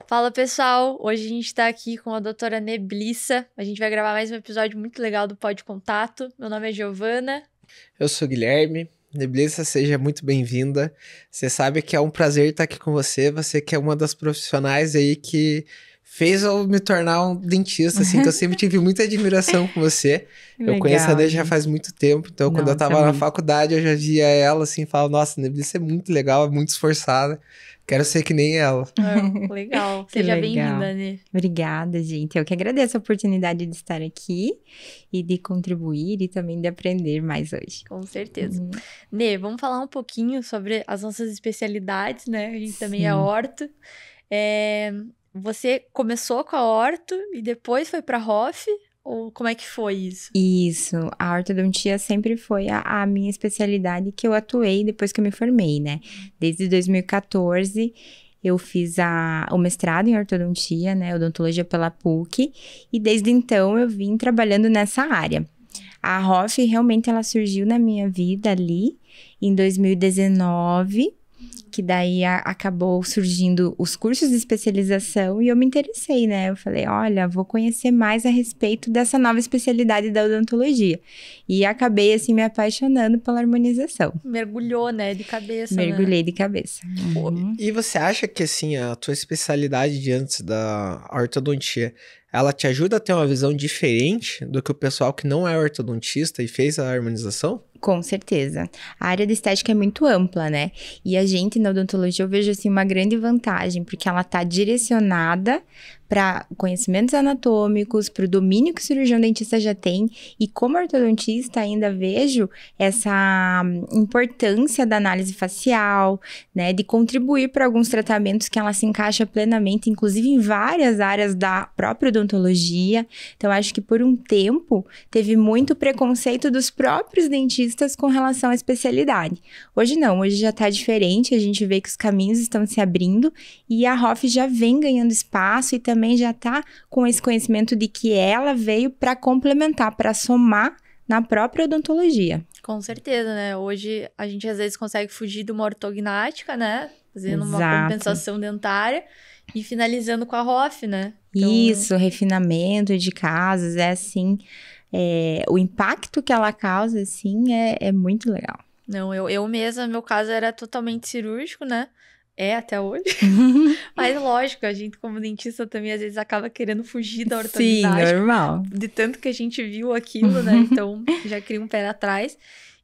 Fala pessoal, hoje a gente tá aqui com a doutora Neblissa. A gente vai gravar mais um episódio muito legal do Pod Contato. Meu nome é Giovana. Eu sou o Guilherme. Neblissa, seja muito bem-vinda. Você sabe que é um prazer estar aqui com você. Você que é uma das profissionais aí que fez eu me tornar um dentista, assim, que eu sempre tive muita admiração com você. Eu conheço a Nê já faz muito tempo, então quando eu tava na faculdade eu já via ela, assim, e falava, nossa, Neblissa é muito legal, é muito esforçada. Quero ser que nem ela. Legal. Seja bem-vinda, Nê. Obrigada, gente. Eu que agradeço a oportunidade de estar aqui e de contribuir e também de aprender mais hoje. Com certeza. Nê, vamos falar um pouquinho sobre as nossas especialidades, né? A gente também é orto. Você começou com a orto e depois foi para ROF? Ou como é que foi isso? Isso, a ortodontia sempre foi a minha especialidade que eu atuei depois que eu me formei, né? Desde 2014, eu fiz o mestrado em ortodontia, né? Odontologia pela PUC, e desde então eu vim trabalhando nessa área. A ROF realmente ela surgiu na minha vida ali em 2019, que daí acabou surgindo os cursos de especialização e eu me interessei, né? Eu falei, olha, vou conhecer mais a respeito dessa nova especialidade da odontologia. E acabei, assim, me apaixonando pela harmonização. Mergulhou, né? De cabeça, Mergulhei de cabeça. E você acha que, assim, a tua especialidade de antes da ortodontia, ela te ajuda a ter uma visão diferente do que o pessoal que não é ortodontista e fez a harmonização? Com certeza. A área de estética é muito ampla, né? E a gente, na odontologia, eu vejo, assim, uma grande vantagem, porque ela tá direcionada para conhecimentos anatômicos, para o domínio que o cirurgião dentista já tem. E como ortodontista, ainda vejo essa importância da análise facial, né? De contribuir para alguns tratamentos que ela se encaixa plenamente, inclusive em várias áreas da própria odontologia. Então, acho que por um tempo, teve muito preconceito dos próprios dentistas com relação à especialidade. Hoje não, hoje já tá diferente, a gente vê que os caminhos estão se abrindo e a ROF já vem ganhando espaço e também já tá com esse conhecimento de que ela veio para complementar, para somar na própria odontologia. Com certeza, né? Hoje a gente às vezes consegue fugir de uma ortognática, né? Fazendo uma compensação dentária e finalizando com a ROF, né? Então... Isso, refinamento de casos, é assim... o impacto que ela causa, assim, é muito legal. Não, eu mesma, meu caso era totalmente cirúrgico, né? É, até hoje. Mas lógico, a gente como dentista também às vezes acaba querendo fugir da ortognática. Sim, normal. De tanto que a gente viu aquilo, né? Então, já cria um pé atrás.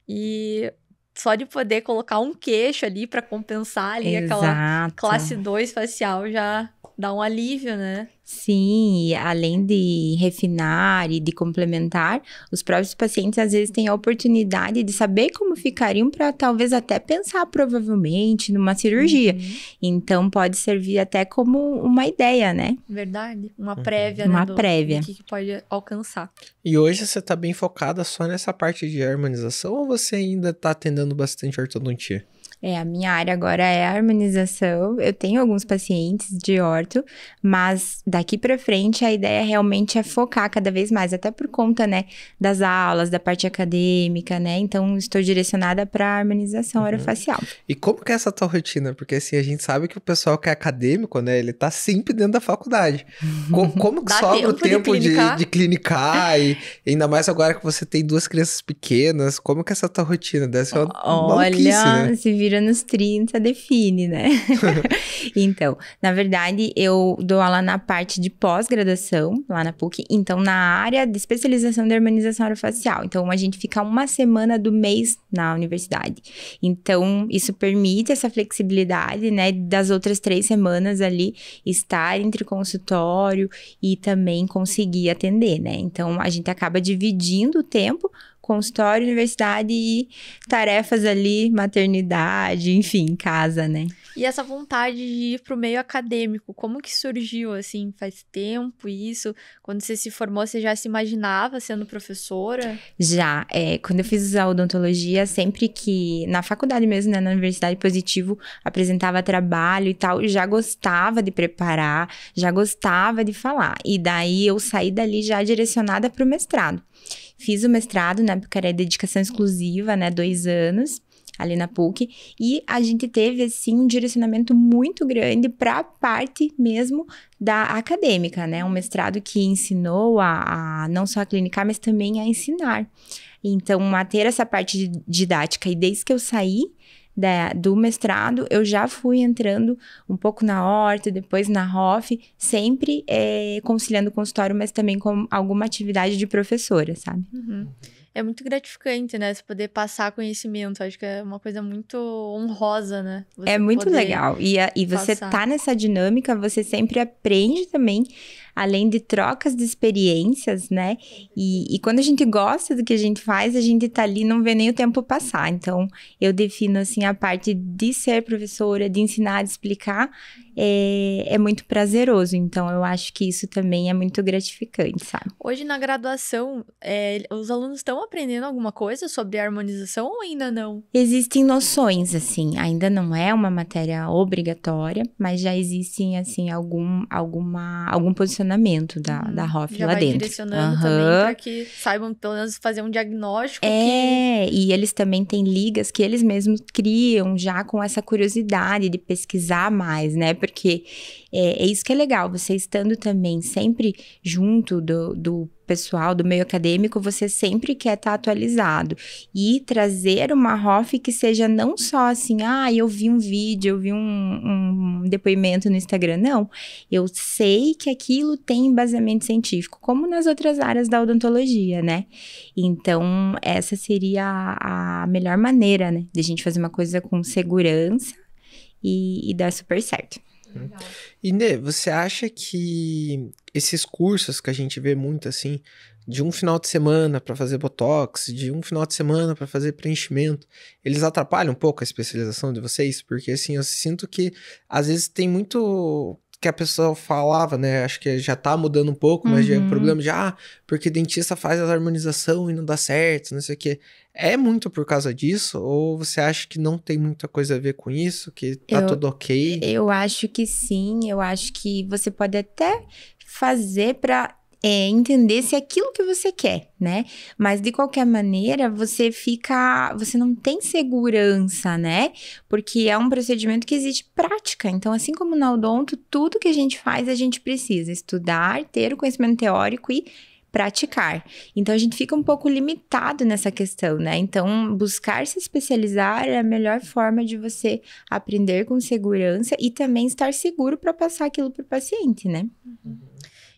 E só de poder colocar um queixo ali pra compensar ali aquela classe 2 facial já dá um alívio, né? Sim, e além de refinar e de complementar, os próprios pacientes às vezes têm a oportunidade de saber como ficariam para talvez até pensar provavelmente numa cirurgia. Então pode servir até como uma ideia, né? Verdade, uma prévia, né? Uma prévia. Do que pode alcançar. E hoje você tá bem focada só nessa parte de harmonização ou você ainda tá atendendo bastante ortodontia? A minha área agora é a harmonização. Eu tenho alguns pacientes de orto, mas daqui pra frente a ideia realmente é focar cada vez mais, até por conta, né, das aulas, da parte acadêmica, né? Então, estou direcionada pra harmonização orofacial. E como que é essa tua rotina? Porque, assim, a gente sabe que o pessoal que é acadêmico, né, ele tá sempre dentro da faculdade. Como que sobra o tempo de clinicar? E ainda mais agora que você tem 2 crianças pequenas, como que é essa tua rotina? Deve ser uma maluquice, né? Se vira nos 30, define, né? Então, na verdade, eu dou aula na parte de pós-graduação, lá na PUC, então na área de especialização de harmonização orofacial. Então, a gente fica uma semana do mês na universidade. Então, isso permite essa flexibilidade, né, das outras 3 semanas ali, estar entre consultório e também conseguir atender, né? Então, a gente acaba dividindo o tempo, consultório, universidade e tarefas ali, maternidade, enfim, casa, né? E essa vontade de ir pro meio acadêmico, como que surgiu, assim? Faz tempo isso? Quando você se formou, você já se imaginava sendo professora? Já, quando eu fiz a odontologia, sempre que, na faculdade mesmo, né, na Universidade Positivo, apresentava trabalho e tal, já gostava de preparar, já gostava de falar. E daí, eu saí dali já direcionada pro mestrado. Fiz o mestrado, na época era dedicação exclusiva, né, 2 anos. ali na PUC, e a gente teve, assim, um direcionamento muito grande para a parte mesmo da acadêmica, né? Um mestrado que ensinou a não só a clinicar, mas também a ensinar. Então, a ter essa parte didática, e desde que eu saí do mestrado, eu já fui entrando um pouco na horta, depois na ROF, sempre conciliando o consultório, mas também com alguma atividade de professora, sabe? Uhum. É muito gratificante, né? Você poder passar conhecimento. Acho que é uma coisa muito honrosa, né? Você é muito legal. E você tá nessa dinâmica, você sempre aprende também, além de trocas de experiências, né? E quando a gente gosta do que a gente faz, a gente tá ali, não vê nem o tempo passar. Então, eu defino, assim, a parte de ser professora, de ensinar, de explicar, é muito prazeroso. Então, eu acho que isso também é muito gratificante, sabe? Hoje, na graduação, os alunos estão aprendendo alguma coisa sobre harmonização ou ainda não? Existem noções, assim, ainda não é uma matéria obrigatória, mas já existem, assim, algum posicionamento da ROF já lá vai dentro. Direcionando também para que saibam, pelo menos, fazer um diagnóstico. E eles também têm ligas que eles mesmos criam já com essa curiosidade de pesquisar mais, né? Porque é isso que é legal, você estando também sempre junto do pessoal, do meio acadêmico, você sempre quer estar atualizado. E trazer uma ROF que seja não só assim, eu vi um vídeo, eu vi um depoimento no Instagram. Não, eu sei que aquilo tem embasamento científico, como nas outras áreas da odontologia, né? Então, essa seria a melhor maneira, né? De a gente fazer uma coisa com segurança e dar super certo. Legal. E, Nê, você acha que esses cursos que a gente vê muito, assim, de um final de semana para fazer botox, de um final de semana para fazer preenchimento, eles atrapalham um pouco a especialização de vocês? Porque, assim, eu sinto que, às vezes, tem muito que a pessoa falava, né? Acho que já tá mudando um pouco, mas já é um problema de, porque dentista faz a harmonização e não dá certo, não sei o quê. É muito por causa disso? Ou você acha que não tem muita coisa a ver com isso? Que tá tudo ok? Eu acho que sim. Eu acho que você pode até fazer para entender se é aquilo que você quer, né? Mas de qualquer maneira, você não tem segurança, né? Porque é um procedimento que exige prática. Então, assim como na odonto, tudo que a gente faz, a gente precisa estudar, ter o conhecimento teórico e praticar. Então, a gente fica um pouco limitado nessa questão, né? Então, buscar se especializar é a melhor forma de você aprender com segurança e também estar seguro para passar aquilo para o paciente, né?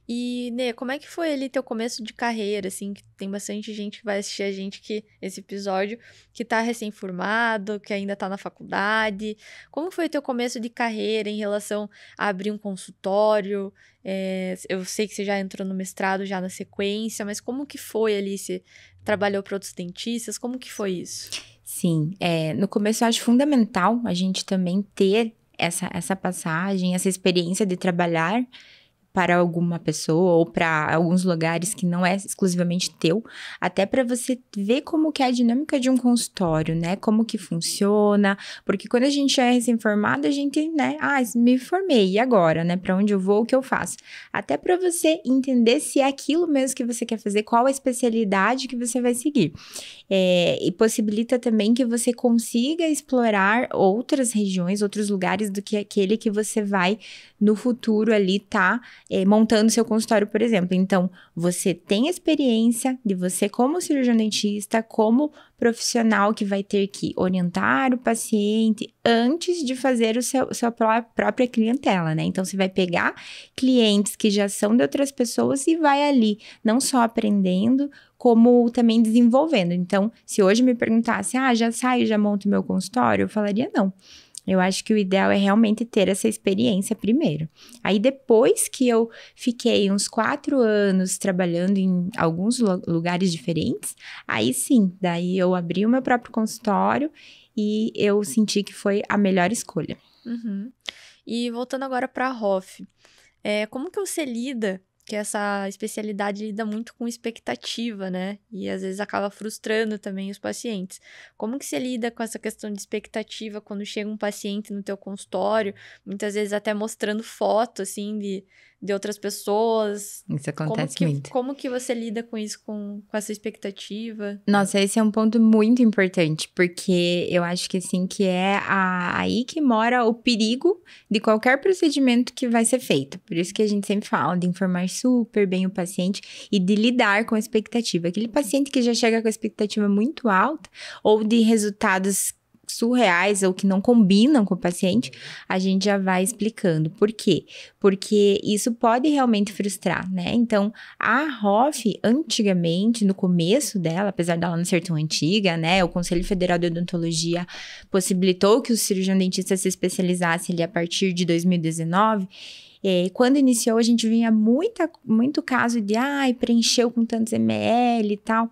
E, Nê, como é que foi ali teu começo de carreira, assim, que tem bastante gente que vai assistir a gente esse episódio, que tá recém-formado, que ainda tá na faculdade. Como foi o teu começo de carreira em relação a abrir um consultório? Eu sei que você já entrou no mestrado já na sequência, mas como que foi ali? Você trabalhou para outros dentistas? Como que foi isso? Sim, no começo eu acho fundamental a gente também ter essa passagem, essa experiência de trabalhar para alguma pessoa ou para alguns lugares que não é exclusivamente teu, até para você ver como que é a dinâmica de um consultório, né? Como que funciona, porque quando a gente é recém-formado, a gente, né? Me formei, e agora, né? Para onde eu vou, o que eu faço? Até para você entender se é aquilo mesmo que você quer fazer, qual a especialidade que você vai seguir. E possibilita também que você consiga explorar outras regiões, outros lugares do que aquele que você vai no futuro ali montando seu consultório, por exemplo. Então, você tem experiência de você como cirurgião dentista, como profissional que vai ter que orientar o paciente antes de fazer sua própria clientela, né? Então, você vai pegar clientes que já são de outras pessoas e vai ali, não só aprendendo, como também desenvolvendo. Então, se hoje me perguntasse, já saio, já monto meu consultório, eu falaria não. Eu acho que o ideal é realmente ter essa experiência primeiro. Aí, depois que eu fiquei uns 4 anos trabalhando em alguns lugares diferentes, aí sim, daí eu abri o meu próprio consultório e eu senti que foi a melhor escolha. Uhum. E voltando agora para a ROF, como que você lida, que essa especialidade lida muito com expectativa, né? E às vezes acaba frustrando também os pacientes. Como que você lida com essa questão de expectativa quando chega um paciente no teu consultório, muitas vezes até mostrando foto, assim, de outras pessoas. Isso acontece muito. Como que você lida com isso, com essa expectativa? Nossa, esse é um ponto muito importante, porque eu acho que assim, que é aí que mora o perigo de qualquer procedimento que vai ser feito. Por isso que a gente sempre fala de informar super bem o paciente e de lidar com a expectativa. Aquele paciente que já chega com a expectativa muito alta ou de resultados surreais ou que não combinam com o paciente, a gente já vai explicando. Por quê? Porque isso pode realmente frustrar, né? Então, a ROF, antigamente, no começo dela, apesar dela não ser tão antiga, né? O Conselho Federal de Odontologia possibilitou que o cirurgião dentista se especializasse ali a partir de 2019. Quando iniciou, a gente vinha muito caso de, preencheu com tantos ml e tal.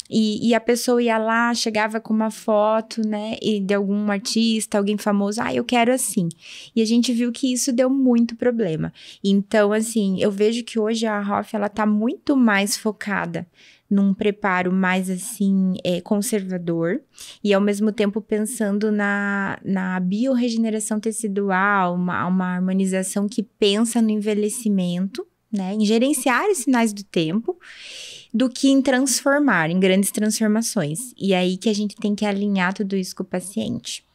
E a pessoa ia lá, chegava com uma foto, né, e de algum artista, alguém famoso, eu quero assim. E a gente viu que isso deu muito problema. Então, assim, eu vejo que hoje a ROF, ela tá muito mais focada num preparo mais, assim, conservador e, ao mesmo tempo, pensando na biorregeneração tecidual, uma harmonização que pensa no envelhecimento, né, em gerenciar os sinais do tempo, do que em transformar, em grandes transformações. E aí que a gente tem que alinhar tudo isso com o paciente.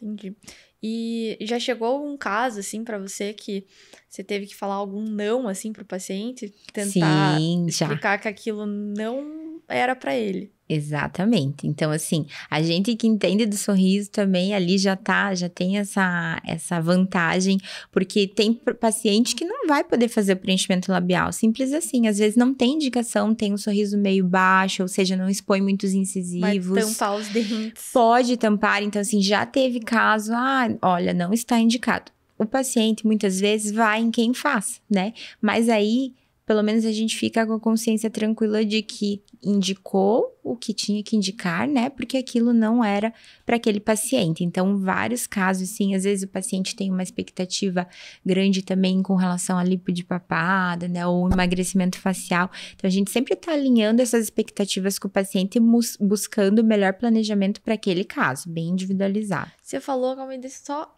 Entendi. E já chegou um caso, assim, pra você que você teve que falar algum não, assim, pro paciente? Tentar explicar que aquilo não era pra ele. Exatamente. Então, assim, a gente que entende do sorriso também ali já tem essa vantagem, porque tem paciente que não vai poder fazer o preenchimento labial, simples assim. Às vezes não tem indicação, tem um sorriso meio baixo, ou seja, não expõe muitos incisivos. Vai tampar os dentes. Pode tampar, então assim, já teve caso, olha, não está indicado. O paciente muitas vezes vai em quem faz, né? Mas aí, pelo menos a gente fica com a consciência tranquila de que indicou o que tinha que indicar, né? Porque aquilo não era para aquele paciente. Então, vários casos, sim, às vezes o paciente tem uma expectativa grande também com relação à lipo de papada, né? Ou emagrecimento facial. Então, a gente sempre está alinhando essas expectativas com o paciente e buscando o melhor planejamento para aquele caso, bem individualizado. Você falou,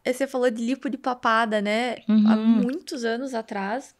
você falou de lipo de papada, né? Há muitos anos atrás.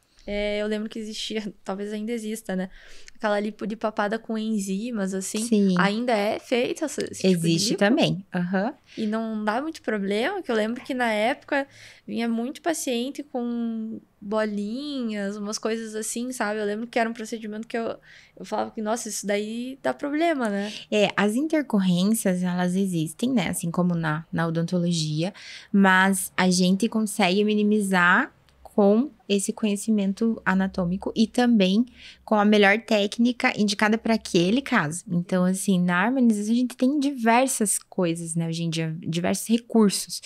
Eu lembro que existia, talvez ainda exista, né? Aquela lipo de papada com enzimas, assim. Sim. Ainda é feita esse tipo de Existe lipo? também. Uhum. E não dá muito problema, que eu lembro que na época vinha muito paciente com bolinhas, umas coisas assim, sabe? Eu lembro que era um procedimento que eu falava que, nossa, isso daí dá problema, né? As intercorrências, elas existem, né? Assim como na odontologia, mas a gente consegue minimizar com esse conhecimento anatômico e também com a melhor técnica indicada para aquele caso. Então, assim, na harmonização a gente tem diversas coisas, né, hoje em dia, diversos recursos.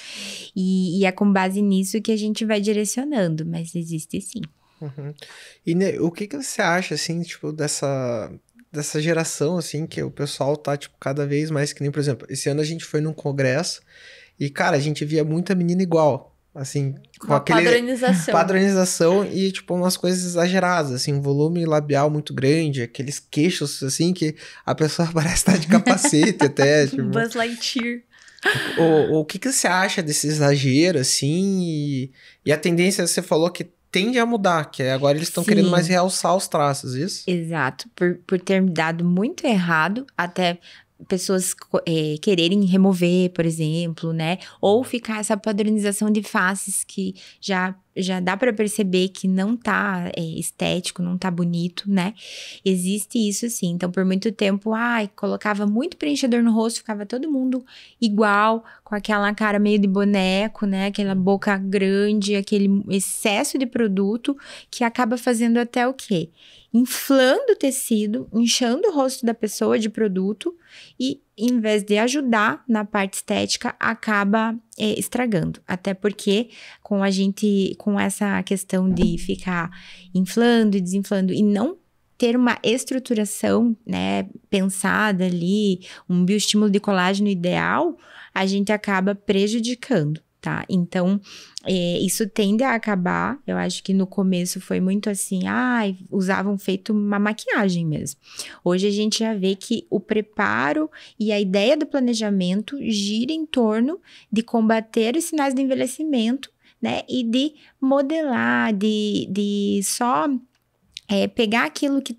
E é com base nisso que a gente vai direcionando, mas existe sim. Uhum. E né, o que você acha, assim, tipo, dessa geração, assim, que o pessoal tá, tipo, cada vez mais que nem, por exemplo, esse ano a gente foi num congresso e, cara, a gente via muita menina igual. Assim, com aquele padronização e, tipo, umas coisas exageradas, assim, um volume labial muito grande, aqueles queixos, assim, que a pessoa parece estar de capacete até, tipo... Buzz Lightyear. O que você acha desse exagero, assim, e a tendência, você falou que tende a mudar, que agora eles estão querendo mais realçar os traços, isso? Exato, por ter dado muito errado, até... pessoas quererem remover, por exemplo, né? Ou ficar essa padronização de faces que já dá para perceber que não tá estético, não tá bonito, né? Existe isso sim. Então, por muito tempo, colocava muito preenchedor no rosto, ficava todo mundo igual, com aquela cara meio de boneco, né? Aquela boca grande, aquele excesso de produto que acaba fazendo até o quê? Inflando o tecido, inchando o rosto da pessoa de produto e, em vez de ajudar na parte estética, acaba estragando. Até porque com essa questão de ficar inflando e desinflando e não ter uma estruturação, né, pensada ali, um bioestímulo de colágeno ideal, a gente acaba prejudicando. Tá? Então, isso tende a acabar. Eu acho que no começo foi muito assim, usavam feito uma maquiagem mesmo. Hoje a gente já vê que o preparo e a ideia do planejamento gira em torno de combater os sinais do envelhecimento né? E de modelar, de só pegar aquilo que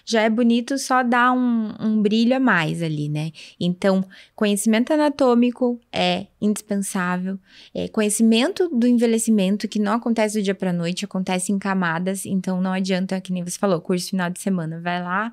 já é bonito, só dar um brilho a mais ali, né? Então, conhecimento anatômico é indispensável. Conhecimento do envelhecimento, que não acontece do dia pra noite, acontece em camadas. Então, não adianta, que nem você falou, curso final de semana. Vai lá,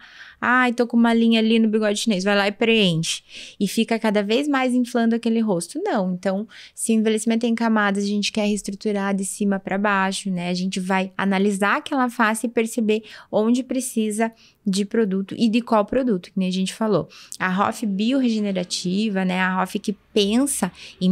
tô com uma linha ali no bigode chinês. Vai lá e preenche. E fica cada vez mais inflando aquele rosto. Não. Então, se o envelhecimento é em camadas, a gente quer reestruturar de cima pra baixo, né? A gente vai analisar aquela face e perceber onde precisa de produto e de qual produto, que nem a gente falou. A ROF biorregenerativa, né? A ROF que pensa em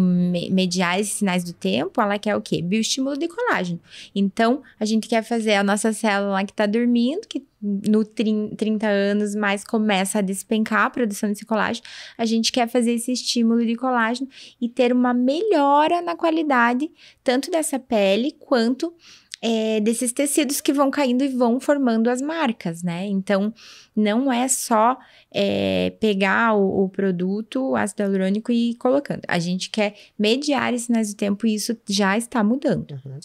mediar esses sinais do tempo, ela quer o quê? Bioestímulo de colágeno. Então, a gente quer fazer a nossa célula lá que tá dormindo, que no 30 anos mais começa a despencar a produção desse colágeno. A gente quer fazer esse estímulo de colágeno e ter uma melhora na qualidade, tanto dessa pele, quanto desses tecidos que vão caindo e vão formando as marcas, né? Então, não é só pegar o produto, o ácido hialurônico e ir colocando. A gente quer mediar esses sinais do tempo e isso já está mudando. Uhum.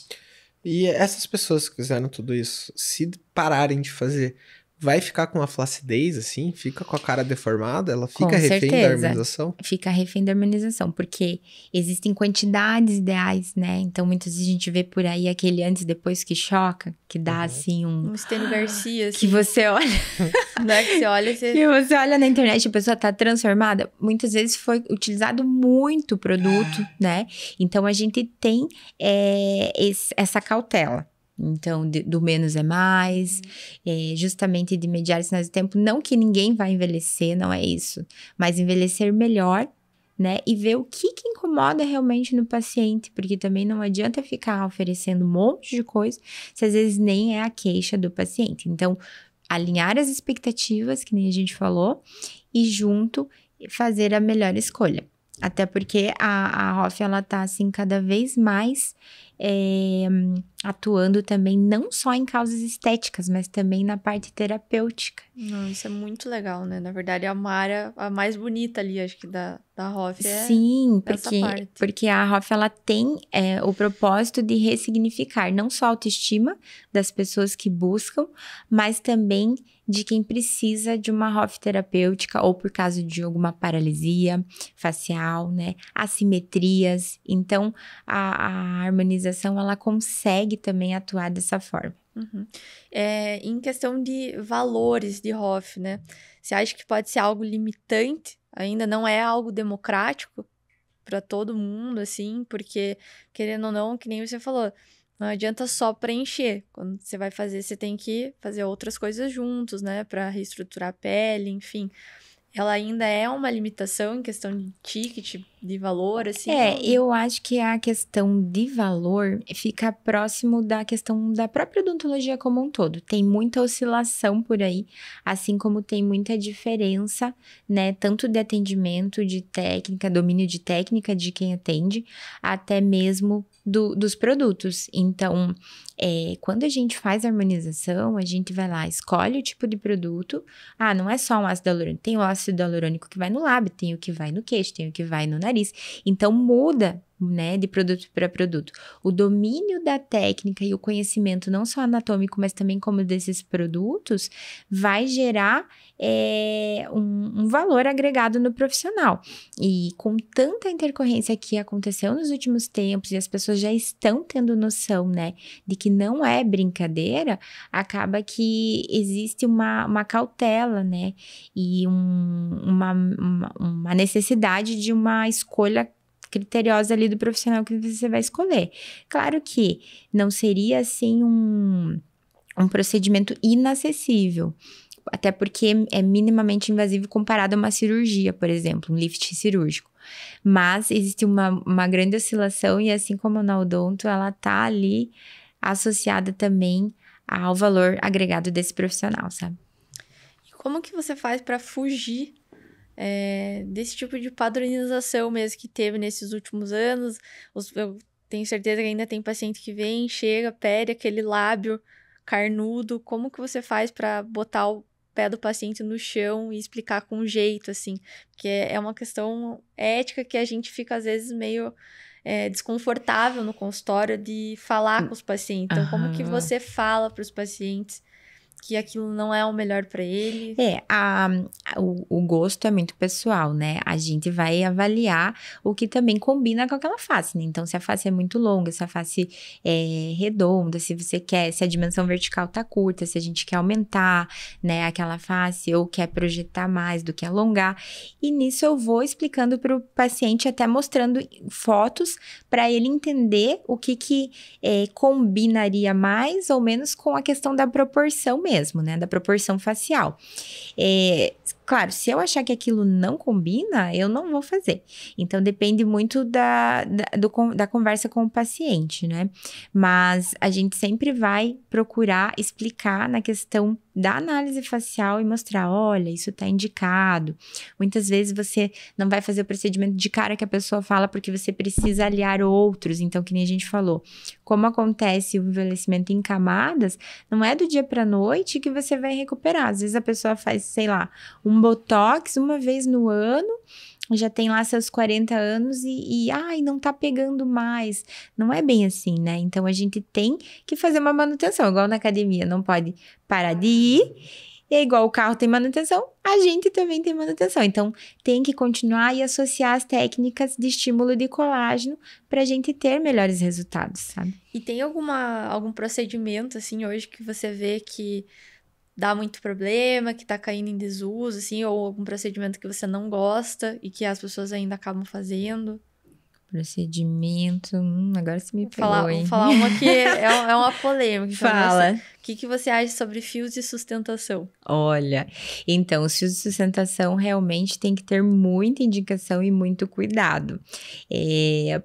E essas pessoas que fizeram tudo isso, se pararem de fazer, vai ficar com a flacidez, assim? Fica com a cara deformada? Ela fica refém da harmonização? Fica refém da harmonização, porque existem quantidades ideais, né? Então, muitas vezes a gente vê por aí aquele antes e depois que choca, que dá, assim, um Estênio Garcia, assim. Que você olha... Né? Que você olha... Que você olha na internet e a pessoa tá transformada. Muitas vezes foi utilizado muito produto, né? Então, a gente tem essa cautela. Então, do menos é mais, justamente de mediar sinais do tempo. Não que ninguém vai envelhecer, não é isso. Mas envelhecer melhor, né? E ver o que incomoda realmente no paciente. Porque também não adianta ficar oferecendo um monte de coisa, se às vezes nem é a queixa do paciente. Então, alinhar as expectativas, que nem a gente falou, e junto fazer a melhor escolha. Até porque a ROF, ela tá, assim, cada vez mais atuando também não só em causas estéticas, mas também na parte terapêutica. Não, isso é muito legal, né? Na verdade, é uma área a mais bonita ali, acho que da ROF Sim, essa parte. Porque a ROF, ela tem o propósito de ressignificar não só a autoestima das pessoas que buscam, mas também de quem precisa de uma ROF terapêutica ou por causa de alguma paralisia facial, né? Assimetrias. Então, a harmonização, ela consegue também atuar dessa forma. Uhum. Em questão de valores de ROF, né? Você acha que pode ser algo limitante? Ainda não é algo democrático para todo mundo, assim? Porque, querendo ou não, que nem você falou, não adianta só preencher. Quando você vai fazer, você tem que fazer outras coisas juntos, né? Para reestruturar a pele, enfim. Ela ainda é uma limitação em questão de ticket, de valor, assim? Eu acho que a questão de valor fica próximo da questão da própria odontologia como um todo. Tem muita oscilação por aí, assim como tem muita diferença, né? Tanto de atendimento, de técnica, domínio de técnica de quem atende, até mesmo dos produtos. Então, quando a gente faz a harmonização, a gente vai lá, escolhe o tipo de produto. Não é só um ácido hialurônico. Tem o ácido hialurônico que vai no lábio, tem o que vai no queixo, tem o que vai no nariz. Então, muda, né, de produto para produto. O domínio da técnica e o conhecimento, não só anatômico, mas também como desses produtos, vai gerar um valor agregado no profissional. E com tanta intercorrência que aconteceu nos últimos tempos, e as pessoas já estão tendo noção, né, de que não é brincadeira, acaba que existe uma cautela, né, e uma necessidade de uma escolha criteriosa ali do profissional que você vai escolher. Claro que não seria, assim, um procedimento inacessível, até porque é minimamente invasivo comparado a uma cirurgia, por exemplo, um lift cirúrgico. Mas existe uma grande oscilação e, assim como na odonto, ela tá ali associada também ao valor agregado desse profissional, sabe? E como que você faz para fugir desse tipo de padronização mesmo que teve nesses últimos anos? Eu tenho certeza que ainda tem paciente que vem, chega, pede aquele lábio carnudo. Como que você faz para botar o pé do paciente no chão e explicar com jeito, assim? Porque é uma questão ética que a gente fica, às vezes, meio desconfortável no consultório de falar com os pacientes. Então, como que você fala para os pacientes que aquilo não é o melhor para ele? O gosto é muito pessoal, né? A gente vai avaliar o que também combina com aquela face, né? Então, se a face é muito longa, se a face é redonda, se a dimensão vertical tá curta, se a gente quer aumentar, né, aquela face ou quer projetar mais do que alongar. E nisso eu vou explicando para o paciente, até mostrando fotos para ele entender o que combinaria mais ou menos com a questão da proporção mesmo, né? Da proporção facial. Claro, se eu achar que aquilo não combina, eu não vou fazer. Então, depende muito da conversa com o paciente, né? Mas a gente sempre vai procurar explicar na questão da análise facial e mostrar, olha, isso tá indicado. Muitas vezes você não vai fazer o procedimento de cara que a pessoa fala porque você precisa aliar outros. Então, que nem a gente falou, como acontece o envelhecimento em camadas, não é do dia pra noite que você vai recuperar. Às vezes a pessoa faz, sei lá, um botox uma vez no ano, já tem lá seus 40 anos e não tá pegando mais. Não é bem assim, né? Então, a gente tem que fazer uma manutenção, igual na academia, não pode parar de ir. E é igual o carro tem manutenção, a gente também tem manutenção. Então, tem que continuar e associar as técnicas de estímulo de colágeno pra gente ter melhores resultados, sabe? E tem algum procedimento, assim, hoje que você vê que dá muito problema, que tá caindo em desuso, assim, ou algum procedimento que você não gosta e que as pessoas ainda acabam fazendo? Procedimento, agora você me pegou, hein? Vou falar uma que é uma polêmica. Então, Fala. O que você acha sobre fios de sustentação? Olha, então, os fios de sustentação realmente tem que ter muita indicação e muito cuidado.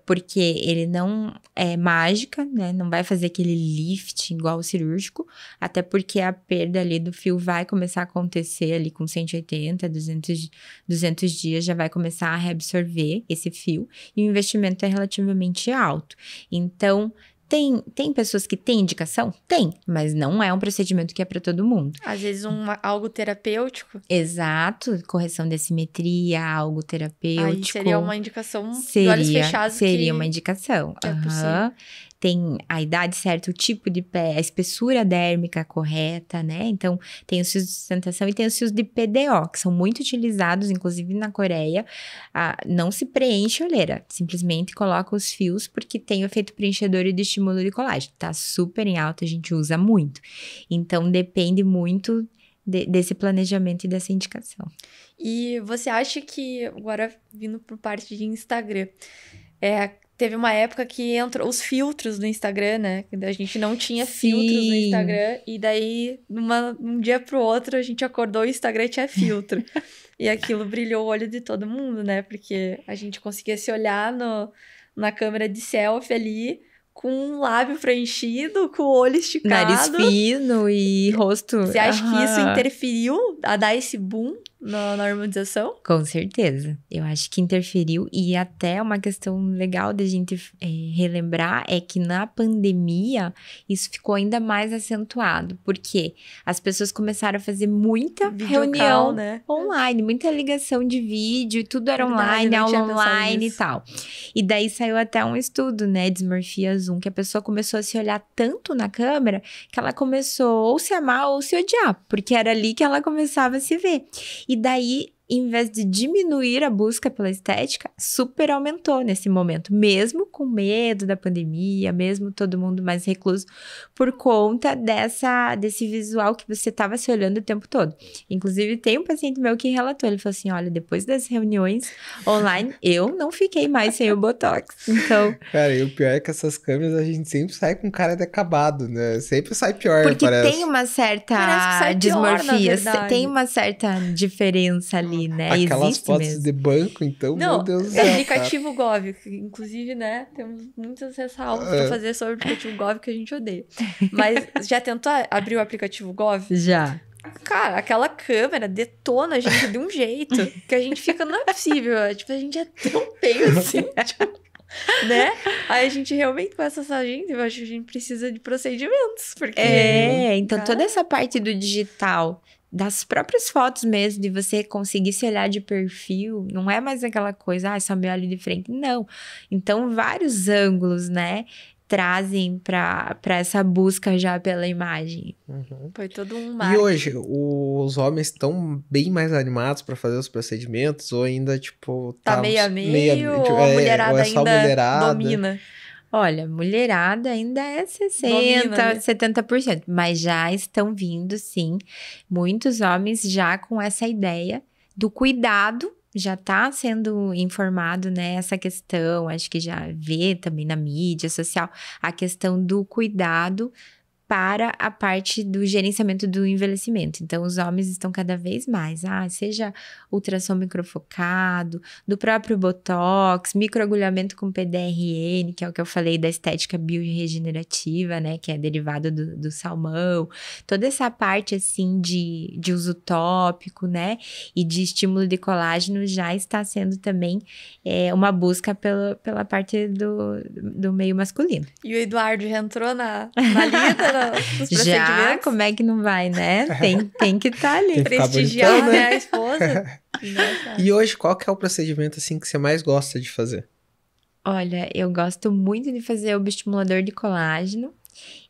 Porque ele não é mágica, né? Não vai fazer aquele lift igual o cirúrgico, até porque a perda ali do fio vai começar a acontecer ali com 180, 200 dias, já vai começar a reabsorver esse fio, e o investimento é relativamente alto. Então, tem pessoas que têm indicação? Tem, mas não é um procedimento que é para todo mundo. Às vezes algo terapêutico? Exato, correção de assimetria, algo terapêutico. Aí seria uma indicação de olhos fechados. Seria uma indicação. É possível. Tem a idade certa, o tipo de pé, a espessura dérmica correta, né? Então, tem os fios de sustentação e tem os fios de PDO, que são muito utilizados, inclusive na Coreia. Não se preenche a olheira, simplesmente coloca os fios porque tem o efeito preenchedor e de estímulo de colágeno. Tá super em alta, a gente usa muito. Então, depende muito desse planejamento e dessa indicação. E você acha que, agora vindo por parte de Instagram, teve uma época que entrou os filtros no Instagram, né? A gente não tinha filtros no Instagram. E daí, um dia pro outro, a gente acordou e o Instagram tinha filtro. E aquilo brilhou o olho de todo mundo, né? Porque a gente conseguia se olhar na câmera de selfie ali, com um lábio preenchido, com o olho esticado. Nariz fino e rosto... Você acha que isso interferiu a dar esse boom na harmonização? Com certeza. Eu acho que interferiu, e até uma questão legal da gente relembrar é que na pandemia isso ficou ainda mais acentuado, porque as pessoas começaram a fazer muita reunião, né, online, muita ligação de vídeo, tudo era online, aula online e tal. E daí saiu até um estudo, né, Dismorfia Zoom, que a pessoa começou a se olhar tanto na câmera que ela começou ou se amar ou se odiar, porque era ali que ela começava a se ver. E daí, em vez de diminuir a busca pela estética, super aumentou nesse momento, mesmo com medo da pandemia, mesmo todo mundo mais recluso, por conta desse visual que você estava se olhando o tempo todo. Inclusive, tem um paciente meu que relatou, ele falou assim, olha, depois das reuniões online, eu não fiquei mais sem o Botox, então... Cara, e o pior é que essas câmeras a gente sempre sai com cara de acabado, né? Sempre sai pior, porque parece. Tem uma certa dismorfia, tem uma certa diferença ali, né? Aquelas existe fotos mesmo. de banco, então, não, meu Deus do céu. O aplicativo Gov, que, inclusive, né, temos muitas ressalvas pra fazer sobre o aplicativo Gov que a gente odeia. Mas já tentou abrir o aplicativo Gov? Já. Cara, aquela câmera detona a gente de um jeito que a gente fica, não é possível, tipo, a gente é tão feio assim, tipo, né? Aí a gente realmente passa essa gente, eu acho que a gente precisa de procedimentos, porque... Então toda essa parte do digital das próprias fotos mesmo, de você conseguir se olhar de perfil, não é mais aquela coisa, só me olho de frente, não. Então, vários ângulos, né, trazem para essa busca já pela imagem. Foi todo um marketing. E hoje, os homens estão bem mais animados para fazer os procedimentos, ou ainda, tipo... Tá meio a meio, ou a mulherada ainda mulherada domina? Olha, mulherada ainda é 60%, domina, né? 70%, mas já estão vindo, sim, muitos homens já com essa ideia do cuidado, já está sendo informado, né, essa questão, acho que já vê também na mídia social, a questão do cuidado para a parte do gerenciamento do envelhecimento. Então, os homens estão cada vez mais, seja ultrassom microfocado, do próprio Botox, microagulhamento com PDRN, que é o que eu falei da estética biorregenerativa, né, que é derivado do salmão. Toda essa parte, assim, de uso tópico, né, e de estímulo de colágeno já está sendo também uma busca pela parte do meio masculino. E o Eduardo já entrou na lida, já, como é que não vai, né? Tem que estar ali. Prestigiar, bonitão, né? A esposa. E hoje, qual que é o procedimento, assim, que você mais gosta de fazer? Olha, eu gosto muito de fazer o bioestimulador de colágeno.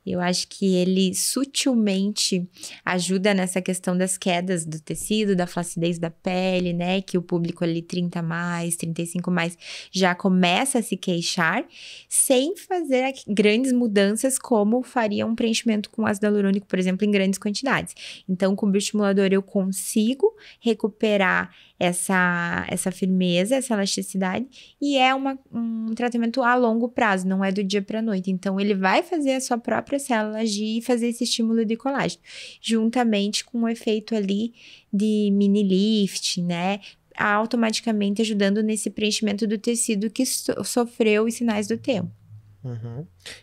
Eu acho que ele sutilmente ajuda nessa questão das quedas do tecido, da flacidez da pele, né? Que o público ali 30 mais, 35 mais já começa a se queixar, sem fazer grandes mudanças como faria um preenchimento com ácido hialurônico, por exemplo, em grandes quantidades. Então, com o bioestimulador eu consigo recuperar essa firmeza, essa elasticidade, e é um tratamento a longo prazo, não é do dia para a noite. Então, ele vai fazer a sua própria célula agir e fazer esse estímulo de colágeno, juntamente com o efeito ali de mini lift, né? Automaticamente ajudando nesse preenchimento do tecido que sofreu os sinais do tempo.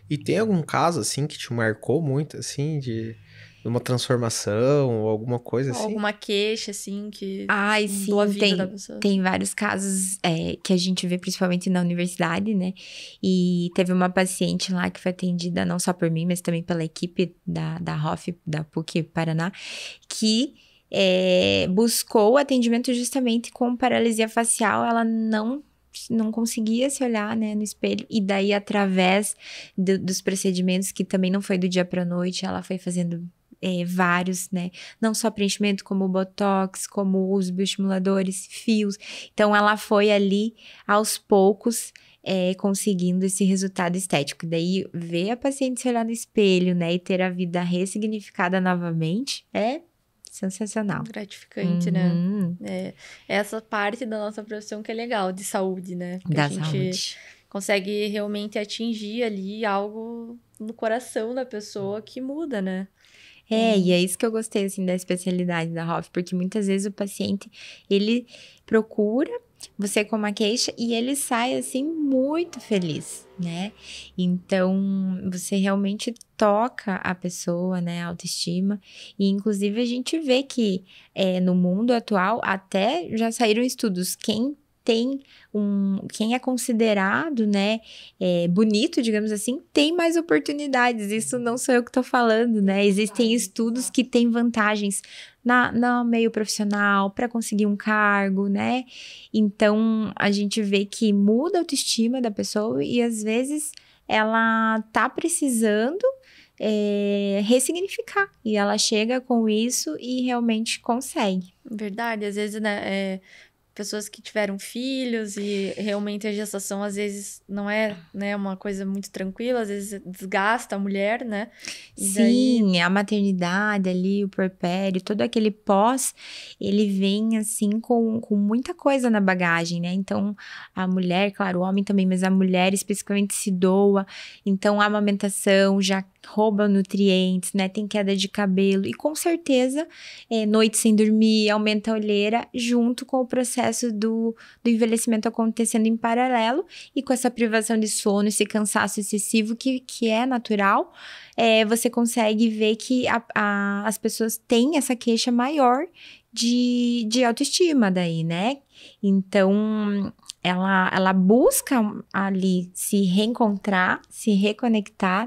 E tem algum caso, assim, que te marcou muito, assim, de uma transformação ou alguma coisa assim? Alguma queixa, assim, que mudou a vida da pessoa? Tem vários casos que a gente vê principalmente na universidade, né? E teve uma paciente lá que foi atendida não só por mim, mas também pela equipe da ROF, da PUC Paraná, que buscou atendimento justamente com paralisia facial. Ela não conseguia se olhar, né, no espelho, e daí através dos procedimentos, que também não foi do dia para noite, ela foi fazendo vários, né, não só preenchimento, como botox, como os bioestimuladores, fios. Então ela foi ali aos poucos conseguindo esse resultado estético. Daí ver a paciente se olhar no espelho, né, e ter a vida ressignificada novamente é sensacional. Gratificante, né? Essa parte da nossa profissão que é legal, de saúde, né? Porque a gente consegue realmente atingir ali algo no coração da pessoa que muda, né? E é isso que eu gostei, assim, da especialidade da ROF, porque muitas vezes o paciente, ele procura você com uma queixa e ele sai, assim, muito feliz, né? Então, você realmente toca a pessoa, né, a autoestima, e inclusive a gente vê que no mundo atual até já saíram estudos, quem é considerado, né, bonito, digamos assim, tem mais oportunidades. Isso não sou eu que tô falando, né? Existem estudos que têm vantagens no meio profissional, para conseguir um cargo, né? Então, a gente vê que muda a autoestima da pessoa e, às vezes, ela tá precisando ressignificar. E ela chega com isso e realmente consegue. Verdade, às vezes, né, pessoas que tiveram filhos e realmente a gestação às vezes não é, né, uma coisa muito tranquila, às vezes desgasta a mulher, né? E sim, daí... a maternidade ali, o puerpério, todo aquele pós, ele vem assim com muita coisa na bagagem, né? Então, a mulher, claro, o homem também, mas a mulher especificamente se doa, então a amamentação já rouba nutrientes, né? Tem queda de cabelo e com certeza noite sem dormir, aumenta a olheira, junto com o processo do envelhecimento acontecendo em paralelo, e com essa privação de sono, esse cansaço excessivo que é natural, você consegue ver que as pessoas têm essa queixa maior de autoestima daí, né? Então, ela busca ali se reencontrar, se reconectar,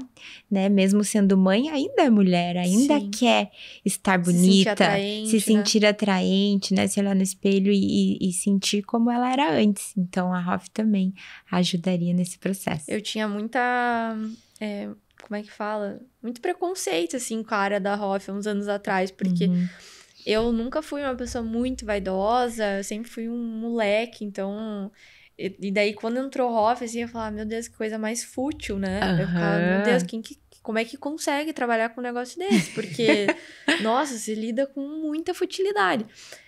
né? Mesmo sendo mãe, ainda é mulher, ainda Sim. quer estar bonita, se né? sentir atraente, né? Se olhar no espelho e sentir como ela era antes. Então, a Hoff também ajudaria nesse processo. Eu tinha muita... como é que fala? Muito preconceito, assim, com a área da Hoff uns anos atrás, porque eu nunca fui uma pessoa muito vaidosa, eu sempre fui um moleque, então... E daí, quando entrou Hoff, assim, eu falava, meu Deus, que coisa mais fútil, né? Eu ficava, meu Deus, como é que consegue trabalhar com um negócio desse? Porque, nossa, se lida com muita futilidade.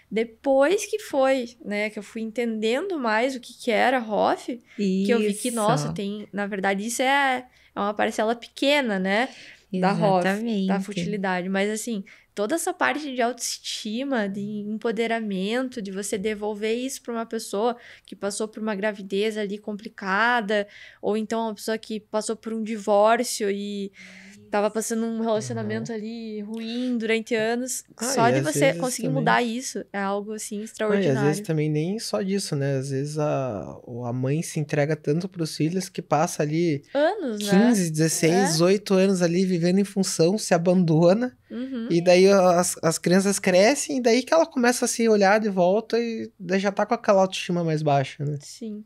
Depois que foi, né, que eu fui entendendo mais o que era Hoff, que eu vi que, nossa, na verdade, isso é uma parcela pequena, né, da Hoff, da futilidade. Mas, assim, toda essa parte de autoestima, de empoderamento, de você devolver isso para uma pessoa que passou por uma gravidez ali complicada, ou então uma pessoa que passou por um divórcio e tava passando um relacionamento ali ruim durante anos. Só de você conseguir mudar isso é algo, assim, extraordinário. E às vezes também nem só disso, né? Às vezes a mãe se entrega tanto pros filhos que passa ali... anos, 15, né? 16, 18 anos ali vivendo em função, se abandona. E daí as crianças crescem e daí que ela começa a se olhar de volta e daí já tá com aquela autoestima mais baixa, né? Sim.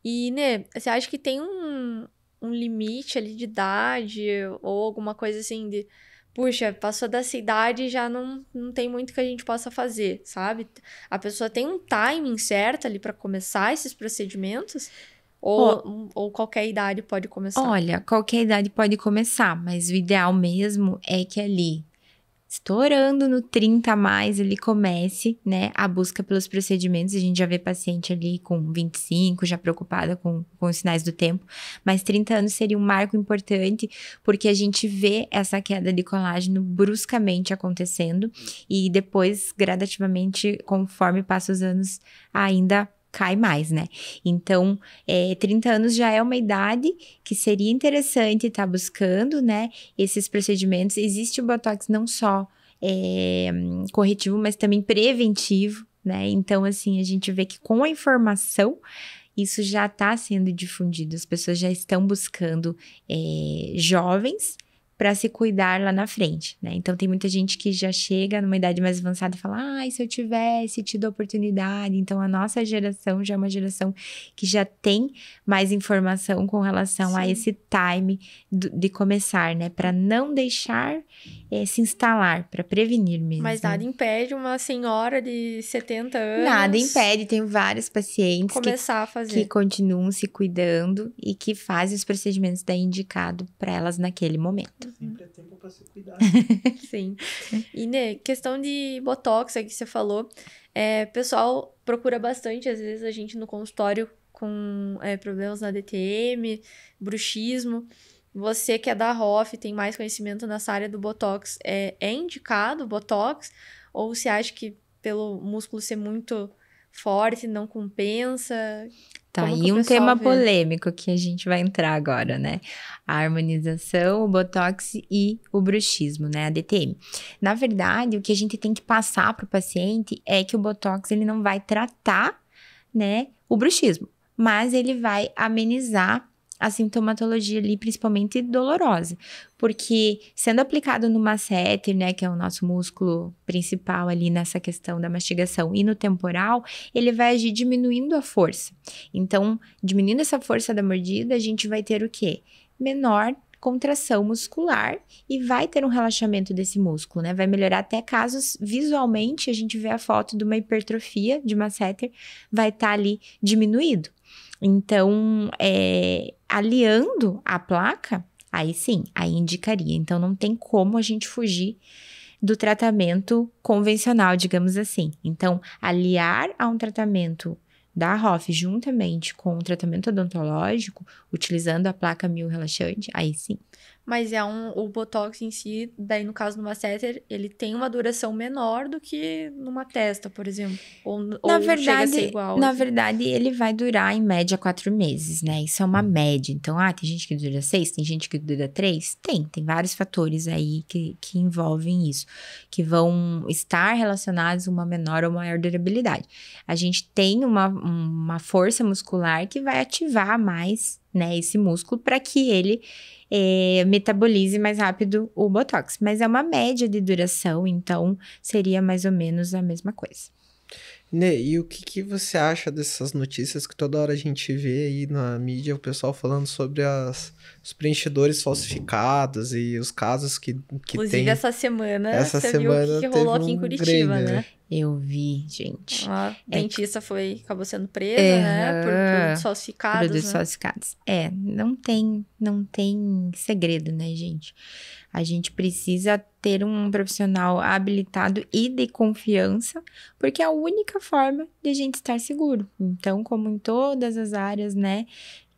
E, Nê, você acha que tem um limite ali de idade ou alguma coisa assim de... Puxa, passou dessa idade e já não tem muito que a gente possa fazer, sabe? A pessoa tem um timing certo ali para começar esses procedimentos? Ou qualquer idade pode começar? Olha, qualquer idade pode começar, mas o ideal mesmo é que ali, estourando no 30 a mais, ele comece, né, a busca pelos procedimentos. A gente já vê paciente ali com 25, já preocupada com os sinais do tempo, mas 30 anos seria um marco importante, porque a gente vê essa queda de colágeno bruscamente acontecendo, e depois, gradativamente, conforme passam os anos, ainda cai mais, né? Então, 30 anos já é uma idade que seria interessante estar buscando, né? Esses procedimentos. Existe o Botox não só corretivo, mas também preventivo, né? Então, assim, a gente vê que com a informação, isso já está sendo difundido. As pessoas já estão buscando jovens para se cuidar lá na frente, né? Então, tem muita gente que já chega numa idade mais avançada e fala, se eu tivesse tido a oportunidade. Então, a nossa geração já é uma geração que já tem mais informação com relação a esse time de começar, né? Para não deixar se instalar, para prevenir mesmo. Mas nada impede uma senhora de 70 anos... Nada impede, tenho vários pacientes começar a fazer. Que continuam se cuidando e que fazem os procedimentos daí indicado para elas naquele momento. Sempre é tempo para se cuidar. Sim. E, Nê, questão de Botox, que você falou, pessoal procura bastante, às vezes, a gente no consultório com problemas na DTM, bruxismo. Você que é da Hoff, tem mais conhecimento nessa área do Botox, é indicado o Botox? Ou você acha que pelo músculo ser muito forte não compensa? Tá, e um tema polêmico que a gente vai entrar agora, né? A harmonização, o Botox e o bruxismo, né? A DTM. Na verdade, o que a gente tem que passar para o paciente é que o Botox, ele não vai tratar, né, o bruxismo, mas ele vai amenizar a sintomatologia ali, principalmente dolorosa. Porque sendo aplicado no masseter, né, que é o nosso músculo principal ali nessa questão da mastigação, e no temporal, ele vai agir diminuindo a força. Então, diminuindo essa força da mordida, a gente vai ter o quê? Menor contração muscular e vai ter um relaxamento desse músculo, né? Vai melhorar até casos visualmente, a gente vê a foto de uma hipertrofia de masseter, vai estar ali diminuído. Então, aliando a placa, aí sim, aí indicaria. Então, não tem como a gente fugir do tratamento convencional, digamos assim. Então, aliar a um tratamento da Hoff juntamente com o tratamento odontológico, utilizando a placa mil relaxante, aí sim. Mas o Botox em si, daí no caso do masseter, ele tem uma duração menor do que numa testa, por exemplo. Ou chega a ser igual. Na verdade, ele vai durar em média 4 meses, né? Isso é uma média. Então, tem gente que dura 6, tem gente que dura 3? Tem vários fatores aí que envolvem isso, que vão estar relacionados a uma menor ou maior durabilidade. A gente tem uma força muscular que vai ativar mais, né, esse músculo para que ele metabolize mais rápido o Botox. Mas é uma média de duração, então seria mais ou menos a mesma coisa. Nê, e o que você acha dessas notícias que toda hora a gente vê aí na mídia, o pessoal falando sobre os preenchedores falsificados e os casos que Inclusive, tem... essa semana você viu o que rolou aqui em Curitiba, grande, né? Eu vi, gente. A dentista acabou sendo presa, né? Por produtos falsificados. Produtos falsificados. Não tem segredo, né, gente? A gente precisa ter um profissional habilitado e de confiança, porque é a única forma de a gente estar seguro. Então, como em todas as áreas, né,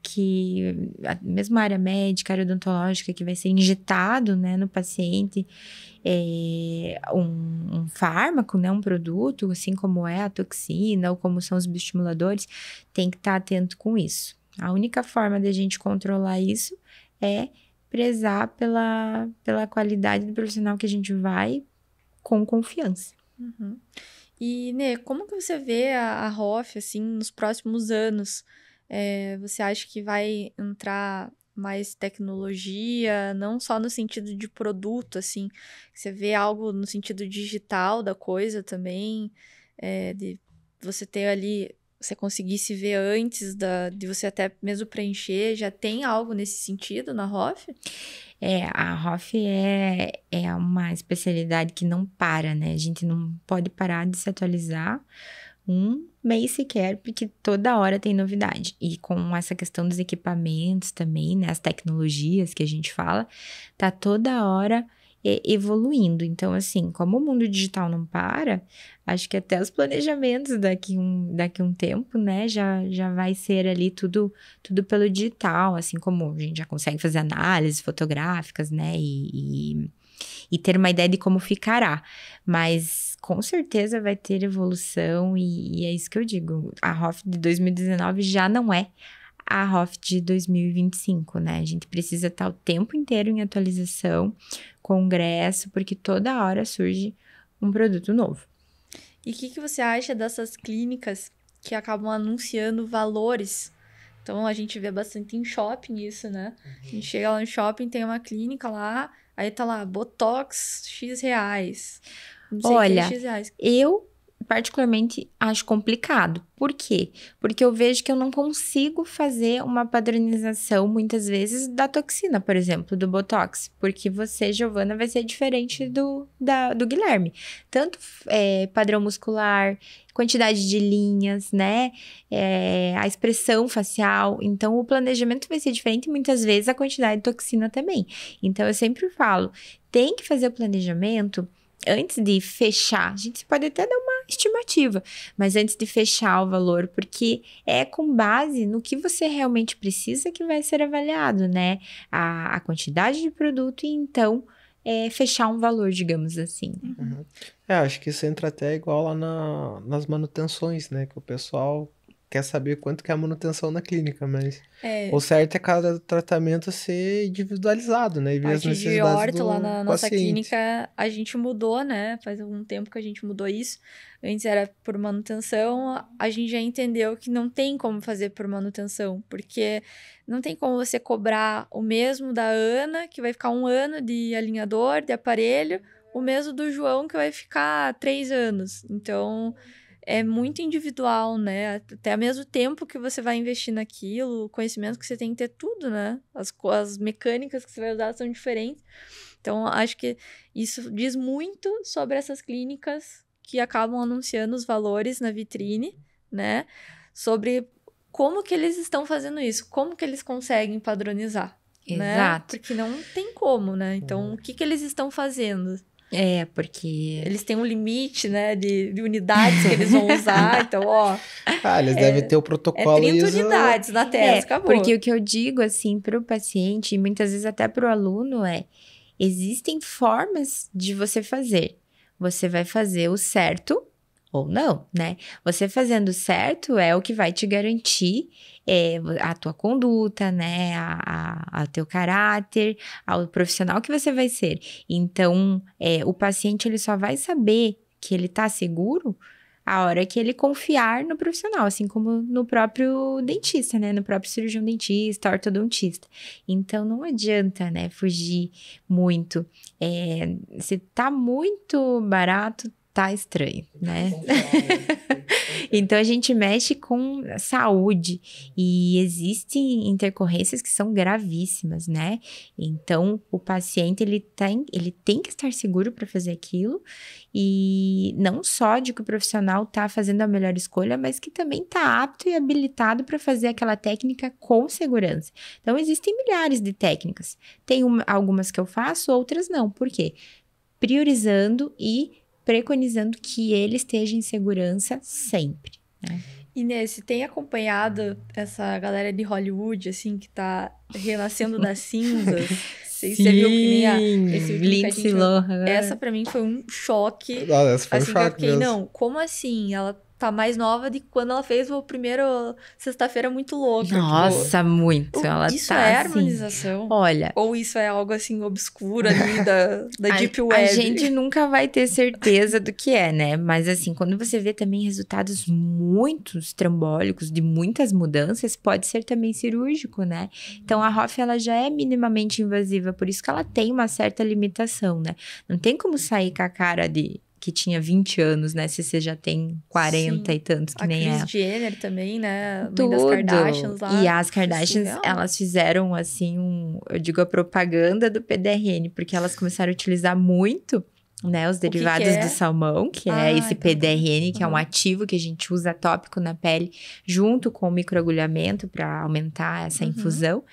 que a mesma área médica, área odontológica, que vai ser injetado, né, no paciente um fármaco, né, um produto, assim como é a toxina ou como são os bioestimuladores, tem que estar atento com isso. A única forma de a gente controlar isso é prezar pela qualidade do profissional que a gente vai com confiança. Uhum. E, Nê, como que você vê a Hoff, assim, nos próximos anos? Você acha que vai entrar mais tecnologia, não só no sentido de produto, assim? Você vê algo no sentido digital da coisa também? De você ter ali... Você conseguir se ver antes de você até mesmo preencher, já tem algo nesse sentido na Hoff? A Hoff é uma especialidade que não para, né? A gente não pode parar de se atualizar um mês sequer, porque toda hora tem novidade. E com essa questão dos equipamentos também, né? As tecnologias que a gente fala, tá toda hora evoluindo. Então, assim, como o mundo digital não para, acho que até os planejamentos daqui um tempo, né, já vai ser ali tudo pelo digital, assim como a gente já consegue fazer análises fotográficas, né, e ter uma ideia de como ficará. Mas, com certeza, vai ter evolução e é isso que eu digo. A Hoff de 2019 já não é a Hoff de 2025, né? A gente precisa estar o tempo inteiro em atualização, congresso, porque toda hora surge um produto novo. E o que você acha dessas clínicas que acabam anunciando valores? Então, a gente vê bastante em shopping isso, né? A gente chega lá no shopping, tem uma clínica lá, aí tá lá, Botox, X reais. Não sei o que é X reais. Eu particularmente acho complicado. Por quê? Porque eu vejo que eu não consigo fazer uma padronização, muitas vezes, da toxina, por exemplo, do Botox. Porque você, Giovana, vai ser diferente do Guilherme. Tanto padrão muscular, quantidade de linhas, né? A expressão facial. Então, o planejamento vai ser diferente e, muitas vezes, a quantidade de toxina também. Então, eu sempre falo, tem que fazer o planejamento antes de fechar. A gente pode até dar uma estimativa, mas antes de fechar o valor, porque é com base no que você realmente precisa que vai ser avaliado, né? A quantidade de produto e então fechar um valor, digamos assim. Uhum. Acho que isso entra até igual lá nas manutenções, né? Que o pessoal quer saber quanto que é a manutenção na clínica, mas o certo é cada tratamento ser individualizado, né? E ver as necessidades de orto, lá na nossa paciente. clínica, a gente mudou, né? Faz algum tempo que a gente mudou isso. Antes era por manutenção, a gente já entendeu que não tem como fazer por manutenção, porque não tem como você cobrar o mesmo da Ana, que vai ficar 1 ano de alinhador, de aparelho, o mesmo do João, que vai ficar 3 anos. Então, é muito individual, né? Até ao mesmo tempo que você vai investir naquilo, o conhecimento que você tem que ter tudo, né? As mecânicas que você vai usar são diferentes. Então, acho que isso diz muito sobre essas clínicas que acabam anunciando os valores na vitrine, né? Sobre como que eles estão fazendo isso, como que eles conseguem padronizar, Exato. né? Porque não tem como, né? Então, o que eles estão fazendo? Porque... Eles têm um limite, né, de unidades que eles vão usar, então, ó... eles devem ter o protocolo 30 unidades na testa, acabou. Porque o que eu digo, assim, pro paciente, e muitas vezes até pro aluno existem formas de você fazer. Você vai fazer o certo ou não, né? Você fazendo certo é o que vai te garantir a tua conduta, né? A teu caráter, ao profissional que você vai ser. Então, o paciente, ele só vai saber que ele tá seguro a hora que ele confiar no profissional, assim como no próprio dentista, né? No próprio cirurgião dentista, ortodontista. Então, não adianta, né? Fugir muito. Se tá muito barato, tá estranho, né? Então, a gente mexe com saúde e existem intercorrências que são gravíssimas, né? Então, o paciente, ele tem que estar seguro para fazer aquilo e não só de que o profissional tá fazendo a melhor escolha, mas que também tá apto e habilitado para fazer aquela técnica com segurança. Então, existem milhares de técnicas. Tem algumas que eu faço, outras não. Por quê? Priorizando e preconizando que ele esteja em segurança sempre, né? Inês, você tem acompanhado essa galera de Hollywood, assim, que tá renascendo das cinzas? Sim, você viu que nem esse último Lindsay Lohan. Essa pra mim foi um choque. Essa foi assim, um choque eu fiquei, mesmo. não, como assim? Ela tá mais nova de quando ela fez o primeiro Sexta-feira Muito Louca. Nossa, muito. Ela isso tá é assim. harmonização? Olha... Ou isso é algo, assim, obscuro ali da Deep Web? A gente nunca vai ter certeza do que é, né? Mas, assim, quando você vê também resultados muito estrambólicos, de muitas mudanças, pode ser também cirúrgico, né? Então, a ROF, ela já é minimamente invasiva, por isso que ela tem uma certa limitação, né? Não tem como sair com a cara que tinha 20 anos, né? Se você já tem 40 e tantos, que nem ela. A Kris Jenner também, né? Tudo. Mãe das Kardashians lá. E as Kardashians, elas fizeram, assim, eu digo, a propaganda do PDRN, porque elas começaram a utilizar muito, né? Os derivados do salmão, que é esse PDRN, que é um ativo que a gente usa tópico na pele, junto com o microagulhamento para aumentar essa infusão.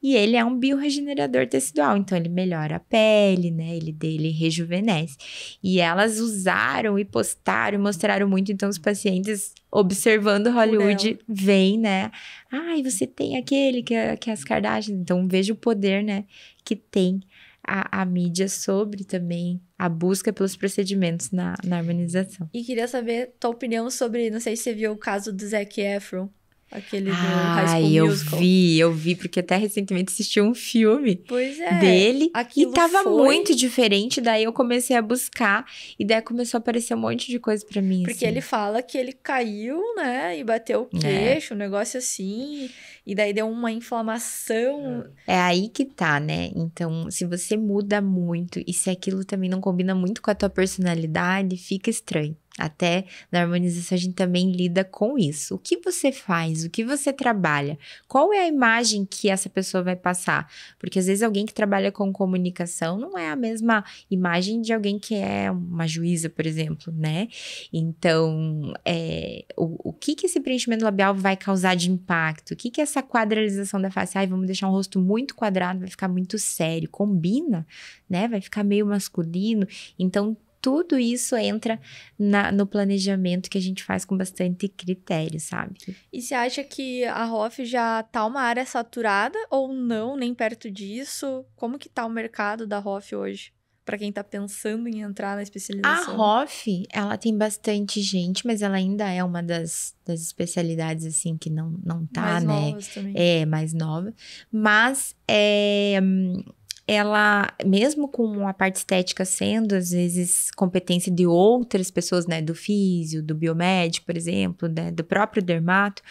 E ele é um bioregenerador tecidual, então ele melhora a pele, né? Ele rejuvenesce. E elas usaram e postaram e mostraram muito, então os pacientes observando Hollywood veem, né? Ai, você tem aquele que é as Kardashians. Então veja o poder, né? Que tem a mídia sobre também a busca pelos procedimentos na harmonização. E queria saber tua opinião sobre, não sei se você viu o caso do Zac Efron, aquele do High School Musical. Eu vi, porque até recentemente assisti um filme dele e tava muito diferente, daí eu comecei a buscar e daí começou a aparecer um monte de coisa pra mim. Porque ele fala que ele caiu, né, e bateu o queixo, um negócio assim, e daí deu uma inflamação. É aí que tá, né? Então, se você muda muito e se aquilo também não combina muito com a tua personalidade, fica estranho. Até na harmonização a gente também lida com isso. O que você faz? O que você trabalha? Qual é a imagem que essa pessoa vai passar? Porque às vezes alguém que trabalha com comunicação não é a mesma imagem de alguém que é uma juíza, por exemplo, né? Então, o que esse preenchimento labial vai causar de impacto? O que essa quadralização da face? Vamos deixar um rosto muito quadrado, vai ficar muito sério. Combina, né? Vai ficar meio masculino. Então, tudo isso entra no planejamento que a gente faz com bastante critério, sabe? E você acha que a ROF já tá uma área saturada ou não, nem perto disso? Como que tá o mercado da ROF hoje? Pra quem tá pensando em entrar na especialização. A ROF, ela tem bastante gente, mas ela ainda é uma das especialidades, assim, que não tá, mais né? Novas também. Mais nova. Mas, ela, mesmo com a parte estética sendo, às vezes, competência de outras pessoas, né? Do físio, do biomédico, por exemplo, né, do próprio dermato,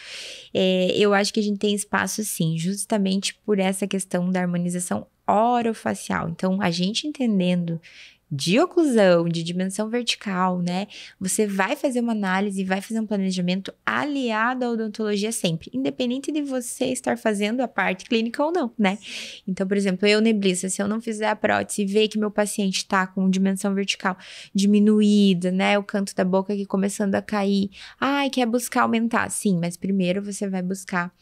eu acho que a gente tem espaço, sim, justamente por essa questão da harmonização orofacial. Então, a gente entendendo de oclusão, de dimensão vertical, né? Você vai fazer uma análise, vai fazer um planejamento aliado à odontologia sempre, independente de você estar fazendo a parte clínica ou não, né? Então, por exemplo, eu, Neblissa, se eu não fizer a prótese e ver que meu paciente tá com dimensão vertical diminuída, né? O canto da boca aqui começando a cair, quer buscar aumentar? Sim, mas primeiro você vai buscar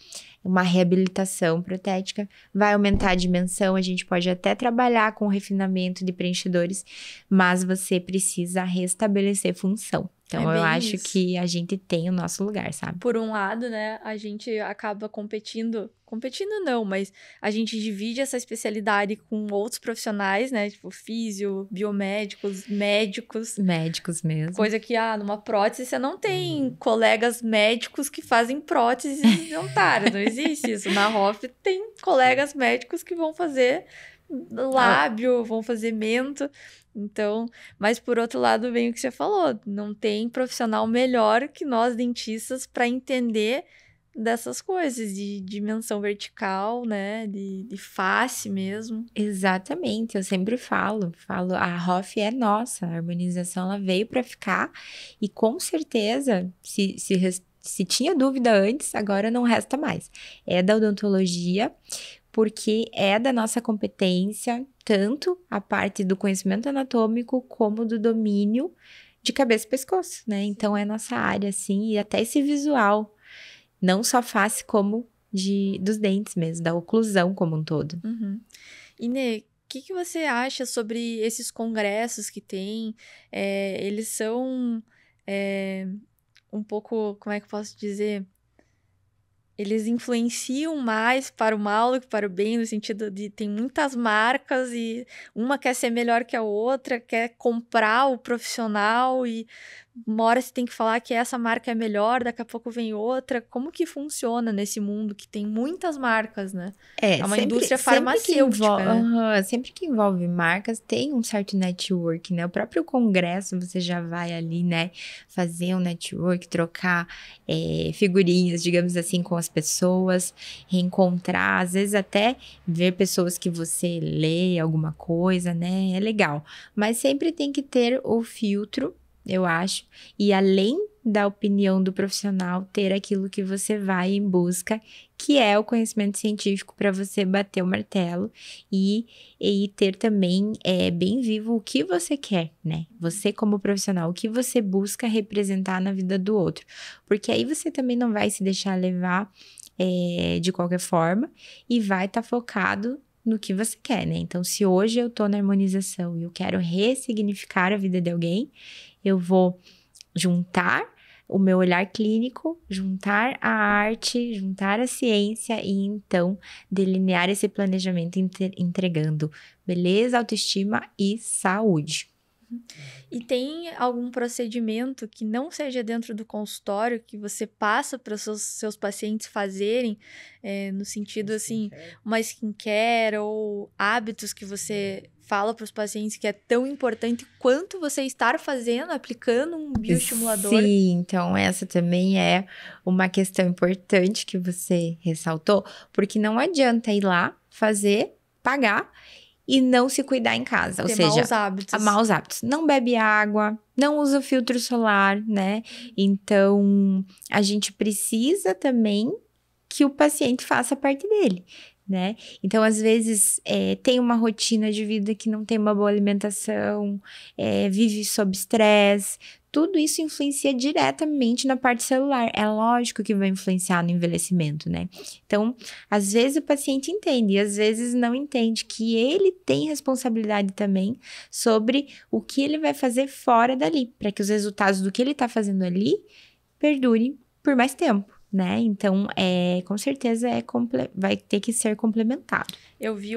uma reabilitação protética, vai aumentar a dimensão, a gente pode até trabalhar com refinamento de preenchedores, mas você precisa restabelecer função. Então, eu acho que a gente tem o nosso lugar, sabe? Por um lado, né, a gente acaba competindo não, mas a gente divide essa especialidade com outros profissionais, né, tipo físio, biomédicos, médicos. Médicos mesmo. Coisa que, numa prótese você não tem colegas médicos que fazem próteses dentárias, não existe isso. Na Hoff tem colegas médicos que vão fazer lábio, vão fazer mento. Então, mas por outro lado vem o que você falou, não tem profissional melhor que nós dentistas para entender dessas coisas, de dimensão vertical, né, de face mesmo. Exatamente, eu sempre falo, a Hoff é nossa, a harmonização ela veio para ficar e com certeza, se tinha dúvida antes, agora não resta mais. É da odontologia, porque é da nossa competência, tanto a parte do conhecimento anatômico, como do domínio de cabeça e pescoço, né? Então, é nossa área, assim, e até esse visual, não só face, como dos dentes mesmo, da oclusão como um todo. Uhum. Inê, o que você acha sobre esses congressos que tem? Eles são um pouco, como é que eu posso dizer? Eles influenciam mais para o mal do que para o bem, no sentido de tem muitas marcas e uma quer ser melhor que a outra, quer comprar o profissional e uma hora você tem que falar que essa marca é melhor, daqui a pouco vem outra. Como que funciona nesse mundo que tem muitas marcas, né? É uma indústria farmacêutica, né? Sempre que envolve marcas, tem um certo network, né? O próprio congresso, você já vai ali, né? Fazer um network, trocar figurinhas, digamos assim, com as pessoas, reencontrar, às vezes até ver pessoas que você lê alguma coisa, né? É legal. Mas sempre tem que ter o filtro, eu acho, e além da opinião do profissional, ter aquilo que você vai em busca, que é o conhecimento científico para você bater o martelo e ter também bem vivo o que você quer, né? Você como profissional, o que você busca representar na vida do outro. Porque aí você também não vai se deixar levar de qualquer forma e vai estar focado no que você quer, né? Então, se hoje eu tô na harmonização e eu quero ressignificar a vida de alguém, eu vou juntar o meu olhar clínico, juntar a arte, juntar a ciência e então delinear esse planejamento entregando beleza, autoestima e saúde. E tem algum procedimento que não seja dentro do consultório que você passa para os seus pacientes fazerem, no sentido assim, uma skincare ou hábitos que você fala para os pacientes que é tão importante quanto você estar fazendo, aplicando um bioestimulador? Sim, então essa também é uma questão importante que você ressaltou, porque não adianta ir lá fazer, pagar e não se cuidar em casa, ou seja, maus hábitos. Maus hábitos. Não bebe água, não usa filtro solar, né? Então, a gente precisa também que o paciente faça parte dele, né? Então, às vezes, tem uma rotina de vida que não tem uma boa alimentação, vive sob estresse. Tudo isso influencia diretamente na parte celular. É lógico que vai influenciar no envelhecimento, né? Então, às vezes o paciente entende e às vezes não entende que ele tem responsabilidade também sobre o que ele vai fazer fora dali, para que os resultados do que ele está fazendo ali perdurem por mais tempo, né? Então, com certeza vai ter que ser complementado. Eu vi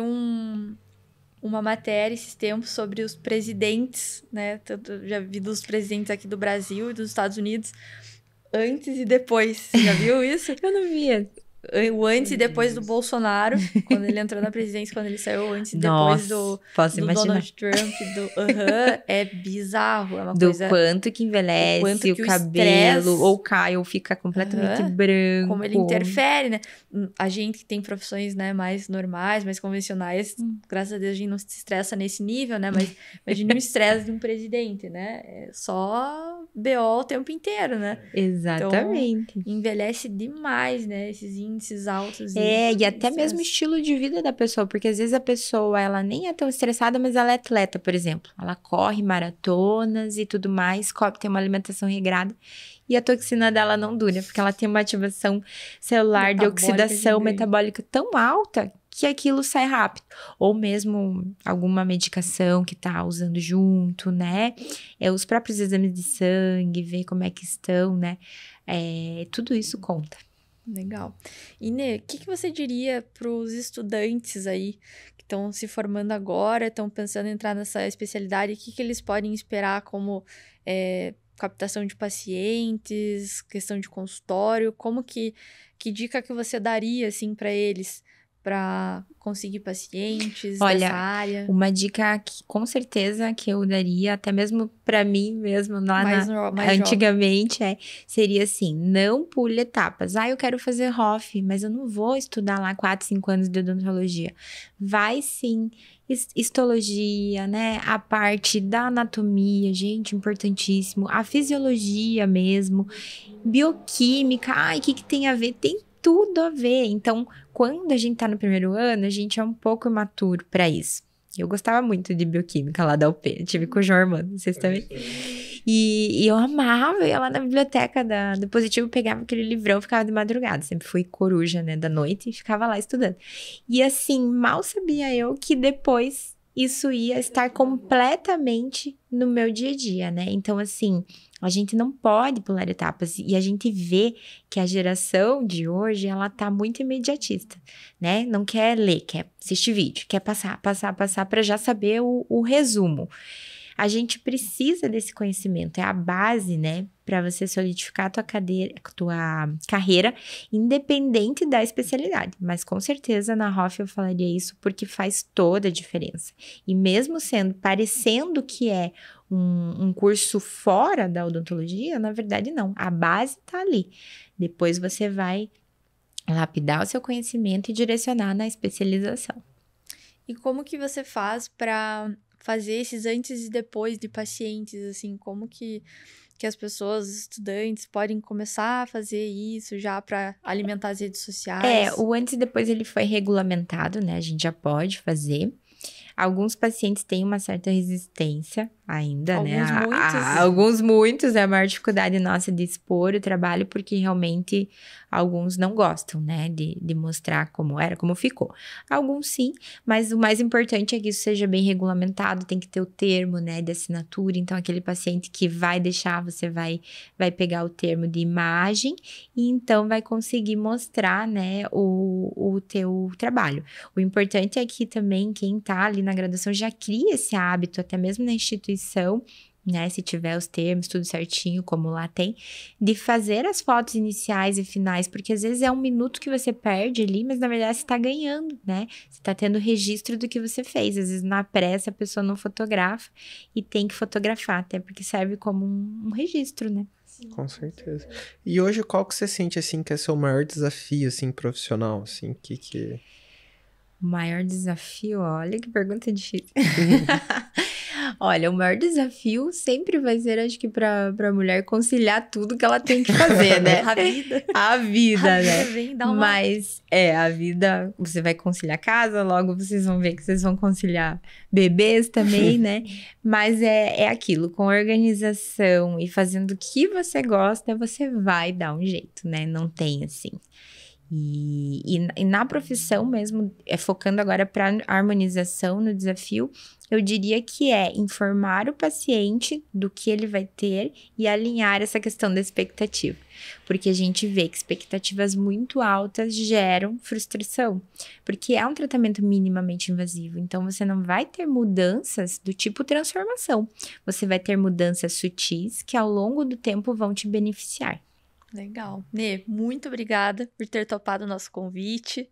uma matéria esses tempos sobre os presidentes, né? Já vi dos presidentes aqui do Brasil e dos Estados Unidos, antes e depois. Você já viu isso? Eu não via. O antes e depois do Bolsonaro, quando ele entrou na presidência, quando ele saiu, antes e depois do Donald Trump, é bizarro, é uma coisa... Do quanto que envelhece, o cabelo, ou cai, ou fica completamente branco. Como ele interfere, né? A gente que tem profissões, né, mais normais, mais convencionais, graças a Deus a gente não se estressa nesse nível, né? Mas imagine o estresse de um presidente, né? É só BO o tempo inteiro, né? Exatamente. Então, envelhece demais, né? Esses índices altos. E até mesmo o estilo de vida da pessoa, porque às vezes a pessoa, ela nem é tão estressada, mas ela é atleta, por exemplo. Ela corre maratonas e tudo mais, tem uma alimentação regrada. E a toxina dela não dura, porque ela tem uma ativação celular de oxidação metabólica tão alta que aquilo sai rápido. Ou mesmo alguma medicação que tá usando junto, né? Os próprios exames de sangue, ver como é que estão, né? Tudo isso conta. Legal. Inê, o que você diria para os estudantes aí que estão se formando agora, estão pensando em entrar nessa especialidade, o que eles podem esperar como captação de pacientes, questão de consultório, que dica que você daria, assim, para eles, para conseguir pacientes dessa área? Uma dica que, com certeza, que eu daria, até mesmo para mim mesmo, antigamente, seria assim, não pule etapas. Eu quero fazer ROF, mas eu não vou estudar lá 4, 5 anos de odontologia. Vai sim, histologia, né? A parte da anatomia, gente, importantíssimo. A fisiologia mesmo, bioquímica, o que tem a ver? Tem tudo a ver. Então, quando a gente tá no primeiro ano, a gente é um pouco imaturo para isso. Eu gostava muito de bioquímica lá da UP. Eu tive com o João Armando, vocês também. E eu amava, ia lá na biblioteca do Positivo, pegava aquele livrão, ficava de madrugada. Sempre fui coruja, né, da noite, e ficava lá estudando. E assim, mal sabia eu que depois isso ia estar completamente no meu dia a dia, né? Então, assim, a gente não pode pular etapas. E a gente vê que a geração de hoje, ela tá muito imediatista, né? Não quer ler, quer assistir vídeo, quer passar para já saber o resumo. A gente precisa desse conhecimento, é a base, né, para você solidificar a tua carreira, independente da especialidade. Mas com certeza na ROF eu falaria isso porque faz toda a diferença. E mesmo parecendo que é um curso fora da odontologia, na verdade não, a base tá ali. Depois você vai lapidar o seu conhecimento e direcionar na especialização. E como que você faz para fazer esses antes e depois de pacientes, assim, como que as pessoas, estudantes, podem começar a fazer isso já para alimentar as redes sociais? O antes e depois ele foi regulamentado, né? A gente já pode fazer. Alguns pacientes têm uma certa resistência ainda, né? Alguns muitos, é a maior dificuldade nossa de expor o trabalho, porque realmente alguns não gostam, né? De mostrar como era, como ficou. Alguns sim, mas o mais importante é que isso seja bem regulamentado, tem que ter o termo, né, de assinatura. Então, aquele paciente que vai deixar, você vai pegar o termo de imagem e então vai conseguir mostrar, né, o teu trabalho. O importante é que também quem tá ali na graduação já cria esse hábito, até mesmo na instituição, né, se tiver os termos, tudo certinho, como lá tem, de fazer as fotos iniciais e finais, porque às vezes é 1 minuto que você perde ali, mas na verdade você tá ganhando, né? Você tá tendo registro do que você fez. Às vezes na pressa a pessoa não fotografa e tem que fotografar, até porque serve como um registro, né? Sim. Com certeza. E hoje qual que você sente, assim, que é seu maior desafio, assim, profissional, assim, que... O maior desafio, olha que pergunta difícil. Olha, o maior desafio sempre vai ser, acho que pra mulher, conciliar tudo que ela tem que fazer, né? A vida, né? Vem dar uma... Mas, a vida, você vai conciliar casa, logo vocês vão ver que vocês vão conciliar bebês também, né? Mas é aquilo, com organização e fazendo o que você gosta, você vai dar um jeito, né? Não tem assim. E na profissão mesmo, focando agora para harmonização no desafio, eu diria que é informar o paciente do que ele vai ter e alinhar essa questão da expectativa. Porque a gente vê que expectativas muito altas geram frustração, porque é um tratamento minimamente invasivo, então você não vai ter mudanças do tipo transformação, você vai ter mudanças sutis que ao longo do tempo vão te beneficiar. Legal. Nê, muito obrigada por ter topado o nosso convite.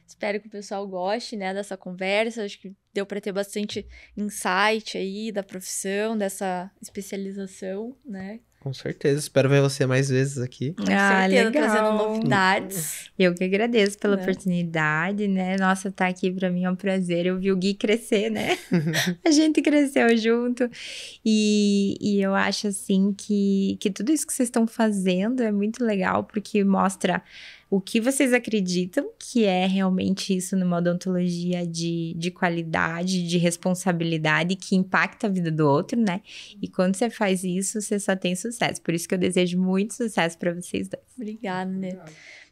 Espero que o pessoal goste, né, dessa conversa. Acho que deu para ter bastante insight aí da profissão, dessa especialização, né? Com certeza, espero ver você mais vezes aqui. Com certeza, legal. trazendo novidades. Eu que agradeço pela oportunidade, né? Nossa, tá aqui pra mim é um prazer. Eu vi o Gui crescer, né? A gente cresceu junto. E eu acho, assim, que tudo isso que vocês estão fazendo é muito legal, porque mostra o que vocês acreditam que é realmente isso numa odontologia de qualidade, de responsabilidade, que impacta a vida do outro, né? E quando você faz isso, você só tem sucesso. Por isso que eu desejo muito sucesso para vocês dois. Obrigada, né?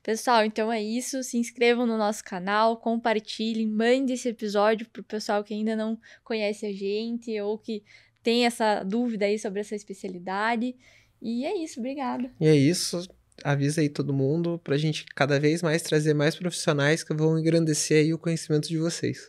Pessoal, então é isso. Se inscrevam no nosso canal, compartilhem, mandem esse episódio pro pessoal que ainda não conhece a gente ou que tem essa dúvida aí sobre essa especialidade. E é isso, obrigada. E é isso. Avisa aí todo mundo pra gente cada vez mais trazer mais profissionais que vão engrandecer aí o conhecimento de vocês.